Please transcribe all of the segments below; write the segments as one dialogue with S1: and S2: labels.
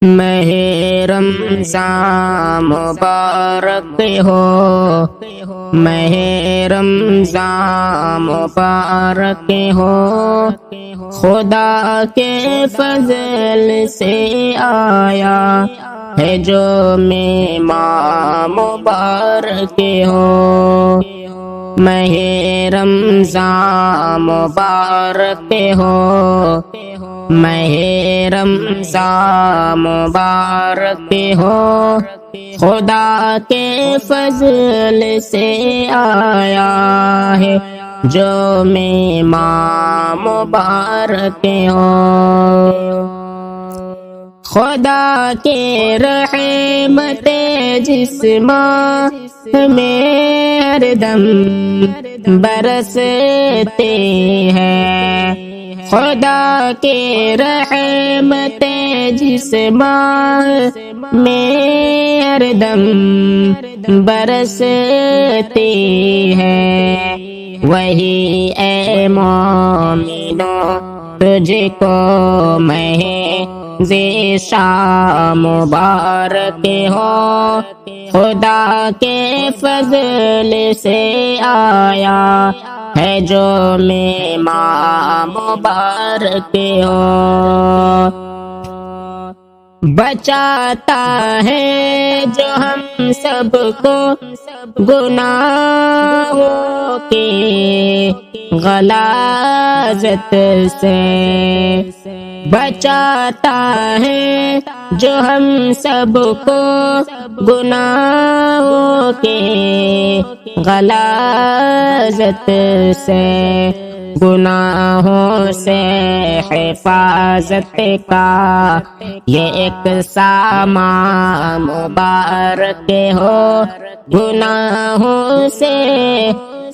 S1: ماہ رمضان مبارک ہو، ماہ رمضان مبارک ہو، خدا کے فضل سے آیا ہے جو مہمان مبارک ہو، ماہ رمضان مبارک ہو، ماہ رمضان مبارک ہو، خدا کے فضل سے آیا ہے جو مہمان مبارک ہو، خدا کے رحمت جس ماہ میں ہر دم برستے ہیں، خدا کے رحمت جس ماہ میں ہر دم برستے ہیں، وہی اے مومنو تجھ کو ماہ شام مبارک ہو، خدا کے فضل سے آیا ہے جو مہمان مبارک ہو، بچاتا ہے جو ہم سب کو گناہوں کے غلاظت سے، بچاتا ہے جو ہم سب کو گناہوں کے غلاظت سے، گناہوں سے حفاظت کا یہ ایک سامان مبارک ہو، گناہوں سے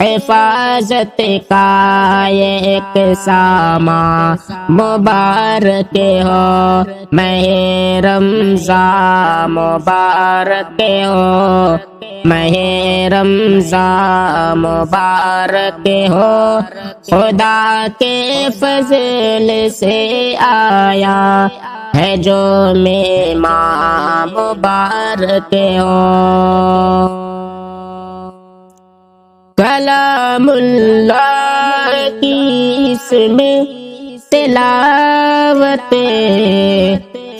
S1: حفاظت کا یہ ایک سامان مبارک ہو، ماہ رمضان مبارک ہو، ماہ رمضان مبارک ہو، خدا کے فضل سے آیا ہے جو مہمان مبارک ہو، کلام اللہ کی اس میں تلاوت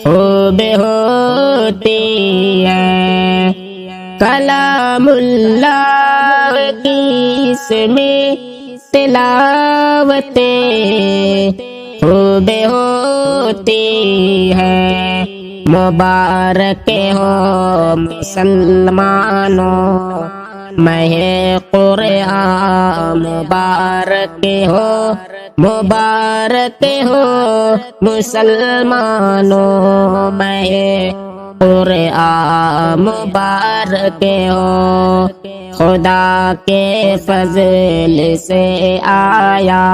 S1: خوب ہوتی ہے، کلام اللہ کی اس میں تلاوت خوب ہوتی ہے، مبارک ہو مسلمانوں ماہ قرآن مبارک ہو، مبارک ہو مسلمانوں ماہ قرآن مبارک ہو، خدا کے فضل سے آیا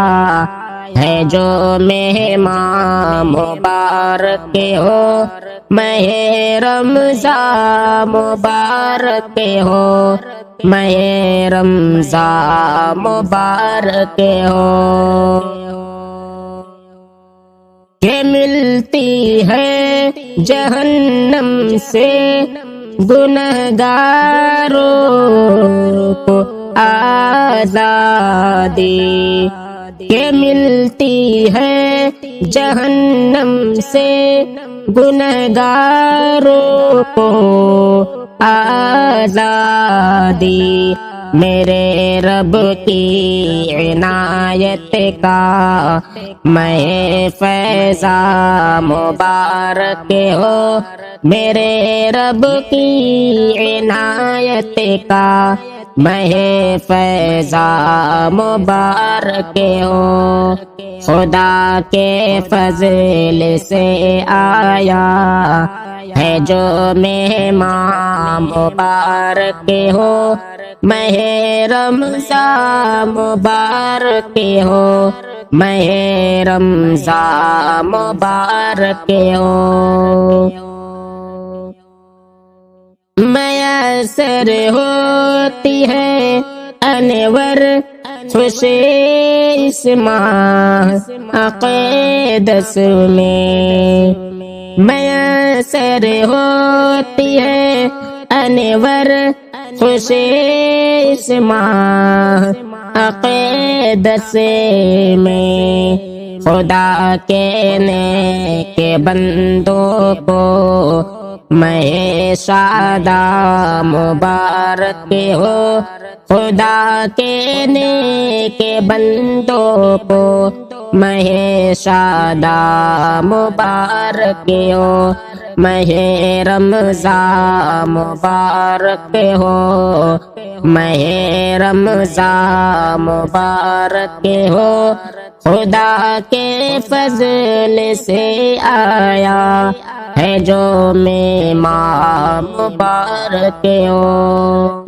S1: ہے جو مہمان مبارک ہو، ماہ رمضان مبارک ہو، ماہ رمضان مبارک ہو، کہ ملتی ہے جہنم سے گنہگاروں کو آزادی، کہ ملتی ہے جہنم سے گنہگاروں کو آزادی، میرے رب کی عنایت کا ماہ فیضان مبارک ہو، میرے رب کی عنایت کا ماہ فیضان مبارک ہو، خدا کے فضل سے آیا ہے جو مہمان مبارک ہو، ماہ رمضان مبارک ہو، ماہ رمضان مبارک ہو، میسر ہوتی ہے انور خوشی اس ماہ عقیدت میں، سر ہوتی ہے انور خوشی اس ماہ عقیدت میں خدا کے نیک بندوں کو میں شادہ مبارک ہو خدا کے نیک بندوں کو میں شادہ مبارک ہو ماہ رمضان مبارک ہو ماہ رمضان مبارک ہو خدا کے فضل سے آیا ہے جو ماہ مبارک ہو